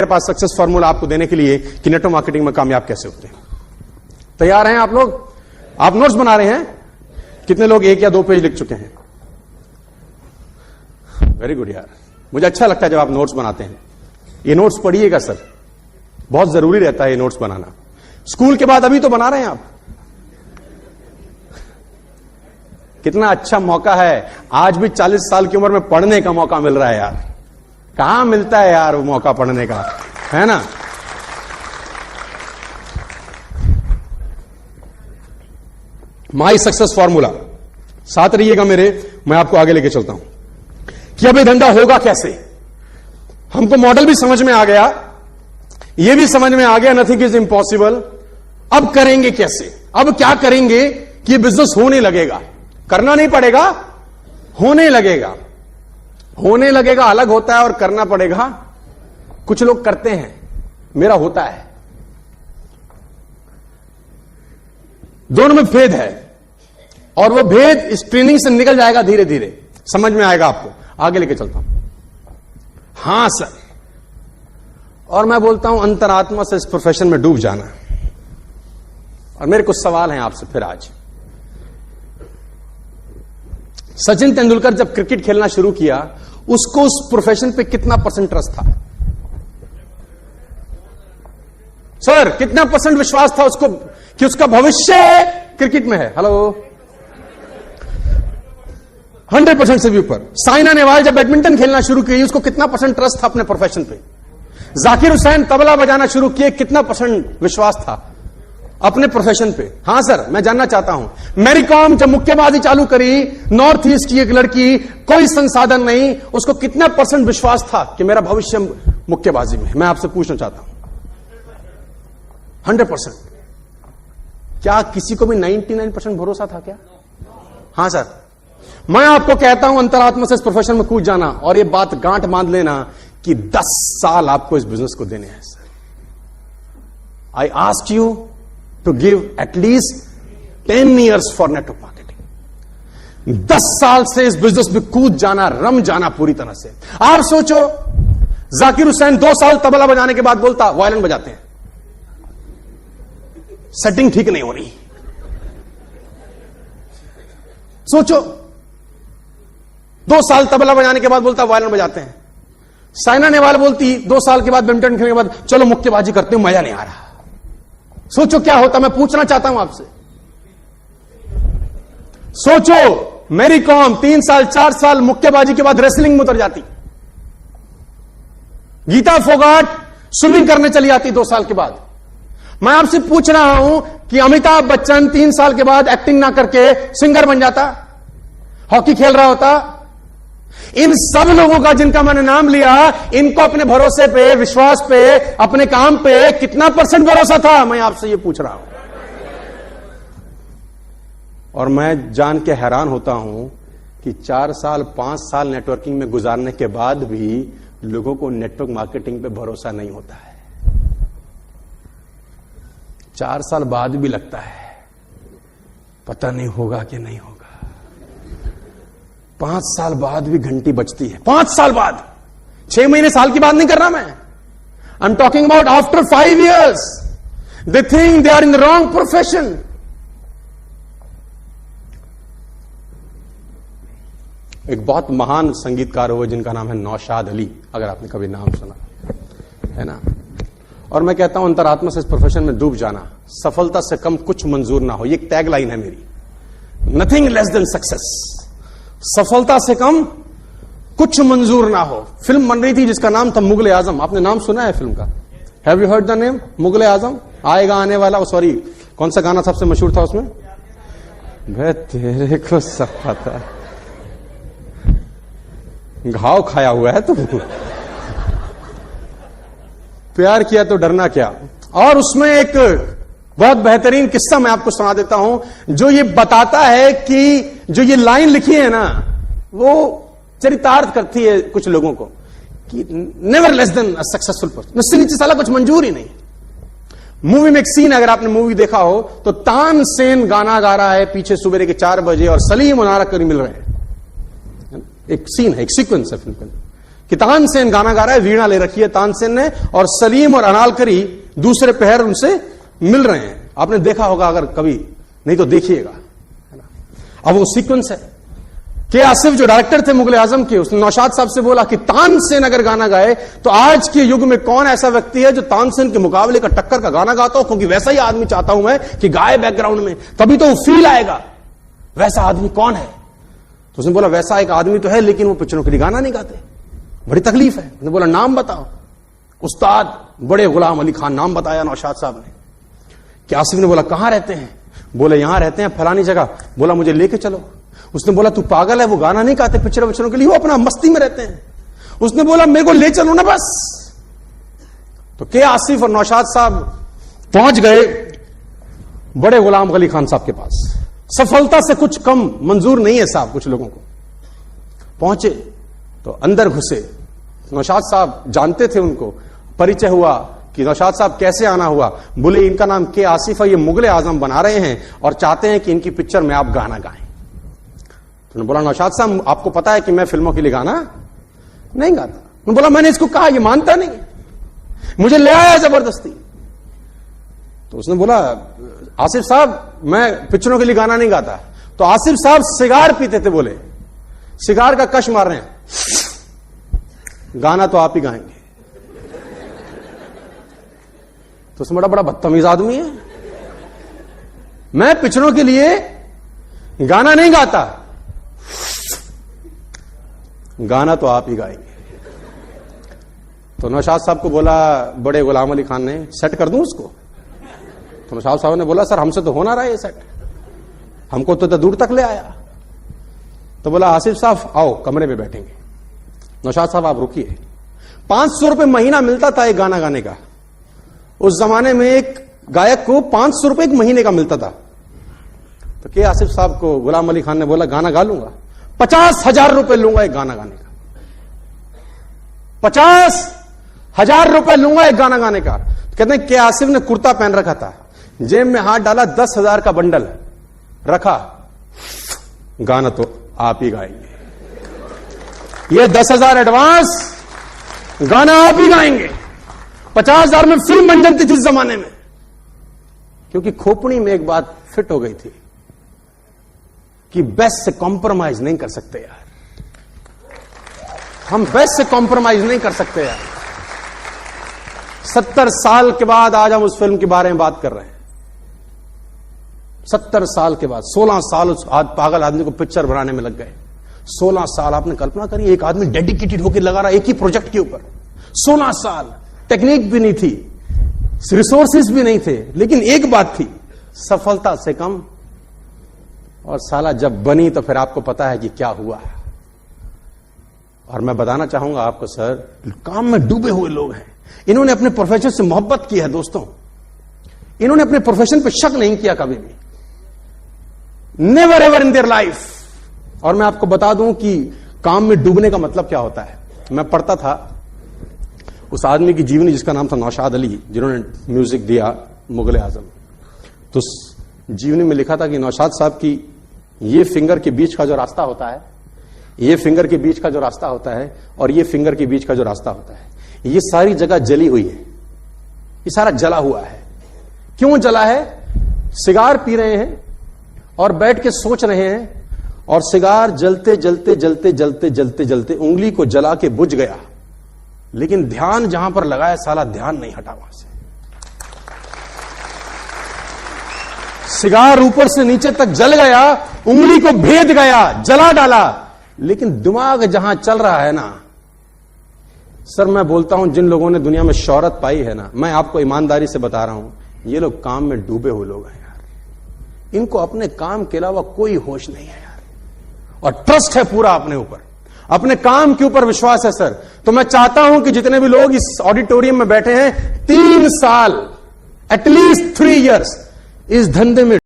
मेरे पास success formula आपको देने के लिए कि नेटवर्क मार्केटिंग में कामयाब कैसे होते हैं। तैयार हैं आप लोग? आप नोट्स बना रहे हैं? कितने लोग 1 या 2 पेज लिख चुके हैं? वेरी गुड यार, मुझे अच्छा लगता है जब आप नोट्स बनाते हैं। ये नोट्स पढ़िएगा सर, बहुत जरूरी रहता है ये नोट्स बनाना। स्कूल के बाद अभी तो बना रहे हैं आप। कितना अच्छा मौका है, आज भी 40 साल की उम्र में पढ़ने का मौका मिल रहा है यार। कहां मिलता है यार वो मौका पढ़ने का, है ना? माई सक्सेस फॉर्मूला साथ रहिएगा मेरे, मैं आपको आगे लेके चलता हूं कि अब ये धंधा होगा कैसे। हमको मॉडल भी समझ में आ गया, ये भी समझ में आ गया नथिंग इज इम्पॉसिबल। अब करेंगे कैसे? अब क्या करेंगे कि बिजनेस होने लगेगा? करना नहीं पड़ेगा, होने लगेगा। होने लगेगा अलग होता है और करना पड़ेगा। कुछ लोग करते हैं, मेरा होता है। दोनों में भेद है और वो भेद इस ट्रेनिंग से निकल जाएगा, धीरे धीरे समझ में आएगा आपको। आगे लेके चलता हूं। हां सर, और मैं बोलता हूं अंतरात्मा से इस प्रोफेशन में डूब जाना। और मेरे कुछ सवाल हैं आपसे फिर आज। सचिन तेंदुलकर जब क्रिकेट खेलना शुरू किया, उसको उस प्रोफेशन पे कितना % ट्रस्ट था? सर कितना % विश्वास था उसको कि उसका भविष्य क्रिकेट में है? हेलो, 100% से भी ऊपर। साइना नेहवाल जब बैडमिंटन खेलना शुरू की, उसको कितना % ट्रस्ट था अपने प्रोफेशन पे? जाकिर हुसैन तबला बजाना शुरू किए, कितना % विश्वास था अपने प्रोफेशन पे? हां सर, मैं जानना चाहता हूं। मैरी कॉम जब मुक्केबाजी चालू करी, नॉर्थ ईस्ट की एक लड़की, कोई संसाधन नहीं, उसको कितना % विश्वास था कि मेरा भविष्य मुक्केबाजी में? मैं आपसे पूछना चाहता हूं। 100%। क्या किसी को भी 99% भरोसा था क्या? हां सर, मैं आपको कहता हूं अंतरात्मा से इस प्रोफेशन में कूद जाना और ये बात गांठ बांध लेना कि 10 साल आपको इस बिजनेस को देने हैं sir. I ask you to give at least 10 years for network marketing। 10 साल से इस बिजनेस में कूद जाना, रम जाना पूरी तरह से। आप सोचो, जाकिर हुसैन 2 साल तबला बजाने के बाद बोलता वायलिन बजाते हैं, सेटिंग ठीक नहीं हो रही। सोचो, 2 साल तबला बजाने के बाद बोलता वायलिन बजाते हैं। साइना नेहवाल बोलती 2 साल के बाद बैडमिंटन खेलने के बाद, चलो मुक्केबाजी करते हैं, मजा नहीं आ रहा। सोचो क्या होता। मैं पूछना चाहता हूं आपसे, सोचो मेरी कॉम 3 साल 4 साल मुक्केबाजी के बाद रेसलिंग में उतर जाती। गीता फोगाट स्विमिंग करने चली जाती 2 साल के बाद। मैं आपसे पूछ रहा हूं कि अमिताभ बच्चन 3 साल के बाद एक्टिंग ना करके सिंगर बन जाता, हॉकी खेल रहा होता। इन सब लोगों का जिनका मैंने नाम लिया, इनको अपने भरोसे पे, विश्वास पे, अपने काम पे कितना % भरोसा था? मैं आपसे ये पूछ रहा हूं। और मैं जान के हैरान होता हूं कि 4 साल 5 साल नेटवर्किंग में गुजारने के बाद भी लोगों को नेटवर्क मार्केटिंग पे भरोसा नहीं होता है। 4 साल बाद भी लगता है पता नहीं होगा कि नहीं होगा। 5 साल बाद भी घंटी बजती है। 5 साल बाद, 6 महीने साल की बात नहीं कर रहा मैं। I am talking about after 5 years they think they are in the wrong profession. एक बहुत महान संगीतकार हुए जिनका नाम है नौशाद अली, अगर आपने कभी नाम सुना है ना। और मैं कहता हूं अंतरात्मा से इस प्रोफेशन में डूब जाना, सफलता से कम कुछ मंजूर ना हो। ये एक टैग लाइन है मेरी, नथिंग लेस देन सक्सेस। सफलता से कम कुछ मंजूर ना हो। फिल्म बन रही थी जिसका नाम था मुगल आजम। आपने नाम सुना है फिल्म का? Have you heard the name Mughal Azam? आएगा आने वाला, सॉरी कौन सा गाना सबसे मशहूर था उसमें? वे तेरे को सब पता, घाव खाया हुआ है तू। प्यार किया तो डरना क्या। और उसमें एक बहुत बेहतरीन किस्सा मैं आपको सुना देता हूं जो ये बताता है कि जो ये लाइन लिखी है ना, वो चरितार्थ करती है कुछ लोगों को कि never less than a successful person. उससे नीचे साला कुछ मंजूर ही नहीं। मूवी में एक सीन, अगर आपने मूवी देखा हो तो तानसेन गाना गा रहा है पीछे सुबह के 4 बजे और सलीम और नारा करीम मिल रहे हैं। एक सीन है, एक सीक्वेंस है फिल्म कि तानसेन गाना गा रहा है, वीणा ले रखी है तानसेन ने, और सलीम और अनालकरी दूसरे पहर उनसे मिल रहे हैं। आपने देखा होगा अगर कभी, नहीं तो देखिएगा, है ना। अब वो सीक्वेंस है के आसिफ जो डायरेक्टर थे मुगल आजम के, उसने नौशाद साहब से बोला कि तानसेन अगर गाना गाए तो आज के युग में कौन ऐसा व्यक्ति है जो तानसेन के मुकाबले का टक्कर का गाना गाता हो, क्योंकि वैसा ही आदमी चाहता हूं मैं कि गाए बैकग्राउंड में, तभी तो वो फील आएगा। वैसा आदमी कौन है? तो उसने बोला वैसा एक आदमी तो है, लेकिन वो पिक्चरों के लिए गाना नहीं गाते, बड़ी तकलीफ है। उसने बोला नाम बताओ। उस्ताद बड़े गुलाम अली खान नाम बताया नौशाद साहब ने। कि आसिफ ने बोला कहां रहते हैं? बोले यहां रहते हैं फलानी जगह। बोला मुझे लेके चलो। उसने बोला तू पागल है, वो गाना नहीं गाते पिक्चरों के लिए, वो अपना मस्ती में रहते हैं। उसने बोला मेरे को ले चलो ना बस। तो के आसिफ और नौशाद साहब पहुंच गए बड़े गुलाम अली खान साहब के पास। सफलता से कुछ कम मंजूर नहीं है साहब कुछ लोगों को। पहुंचे तो अंदर घुसे। नौशाद साहब जानते थे उनको, परिचय हुआ कि नौशाद साहब कैसे आना हुआ। बोले इनका नाम के आसिफ है, ये मुगल आजम बना रहे हैं और चाहते हैं कि इनकी पिक्चर में आप गाना गाएं। तो बोला नौशाद साहब आपको पता है कि मैं फिल्मों के लिए गाना नहीं गाता। उन्होंने बोला मैंने इसको कहा, ये मानता नहीं, मुझे ले आया जबरदस्ती। तो उसने बोला आसिफ साहब मैं पिक्चरों के लिए गाना नहीं गाता। तो आसिफ साहब सिगार पीते थे, बोले सिगार का कश मार रहे हैं, गाना तो आप ही गाएंगे। तो उसमें बड़ा बदतमीज आदमी है, मैं पिक्चरों के लिए गाना नहीं गाता, गाना तो आप ही गाएंगे। तो नौशाद साहब को बोला बड़े गुलाम अली खान ने सेट कर दूं उसको। तो नौशाद साहब ने बोला सर हमसे तो हो ना रहा है ये सेट, हमको तो दूर तक ले आया। तो बोला आसिफ साहब आओ कमरे में बैठेंगे। नौशाद साहब आप रुकिए। 500 रुपए महीना मिलता था एक गाना गाने का। उस जमाने में एक गायक को 500 रुपए एक महीने का मिलता था। तो के आसिफ साहब को गुलाम अली खान ने बोला गाना गा लूंगा, 50,000 रुपए लूंगा एक गाना गाने का, 50,000 रुपए लूंगा एक गाना गाने का। तो कहते हैं के आसिफ ने कुर्ता पहन रखा था, जेब में हाथ डाला, 10,000 का बंडल रखा, गाना तो आप ही गाएंगे, ये 10,000 एडवांस, गाना आप ही गाएंगे। 50,000 में फिल्म बन जाती थी उस जमाने में, क्योंकि खोपड़ी में एक बात फिट हो गई थी कि बेस्ट से कॉम्प्रोमाइज नहीं कर सकते यार, हम बेस्ट से कॉम्प्रोमाइज नहीं कर सकते यार। 70 साल के बाद आज हम उस फिल्म के बारे में बात कर रहे हैं। 70 साल के बाद, 16 साल उस पागल आदमी को पिक्चर बनाने में लग गए। 16 साल, आपने कल्पना करी, एक आदमी डेडिकेटेड होकर लगा रहा एक ही प्रोजेक्ट के ऊपर 16 साल। टेक्निक भी नहीं थी, रिसोर्सेज भी नहीं थे, लेकिन एक बात थी, सफलता से कम। और साला जब बनी तो फिर आपको पता है कि क्या हुआ है। और मैं बताना चाहूंगा आपको सर, काम में डूबे हुए लोग हैं, इन्होंने अपने प्रोफेशन से मोहब्बत की है दोस्तों, इन्होंने अपने प्रोफेशन पर शक नहीं किया कभी भी, never ever in their life. और मैं आपको बता दूं कि काम में डूबने का मतलब क्या होता है। मैं पढ़ता था उस आदमी की जीवनी जिसका नाम था नौशाद अली, जिन्होंने म्यूजिक दिया मुगल आजम। तो उस जीवनी में लिखा था कि नौशाद साहब की ये फिंगर के बीच का जो रास्ता होता है, ये फिंगर के बीच का जो रास्ता होता है और ये फिंगर के बीच का जो रास्ता होता है, ये सारी जगह जली हुई है, ये सारा जला हुआ है। क्यों जला है? सिगार पी रहे हैं और बैठ के सोच रहे हैं, और सिगार जलते जलते जलते जलते जलते जलते उंगली को जला के बुझ गया, लेकिन ध्यान जहां पर लगाया साला ध्यान नहीं हटा वहां से। सिगार ऊपर से नीचे तक जल गया, उंगली को भेद गया, जला डाला, लेकिन दिमाग जहां चल रहा है ना सर, मैं बोलता हूं जिन लोगों ने दुनिया में शोहरत पाई है ना, मैं आपको ईमानदारी से बता रहा हूं, ये लोग काम में डूबे हुए लोग हैं यार। इनको अपने काम के अलावा कोई होश नहीं है यार, और ट्रस्ट है पूरा अपने ऊपर, अपने काम के ऊपर विश्वास है सर। तो मैं चाहता हूं कि जितने भी लोग इस ऑडिटोरियम में बैठे हैं, 3 साल, एटलीस्ट 3 इयर्स इस धंधे में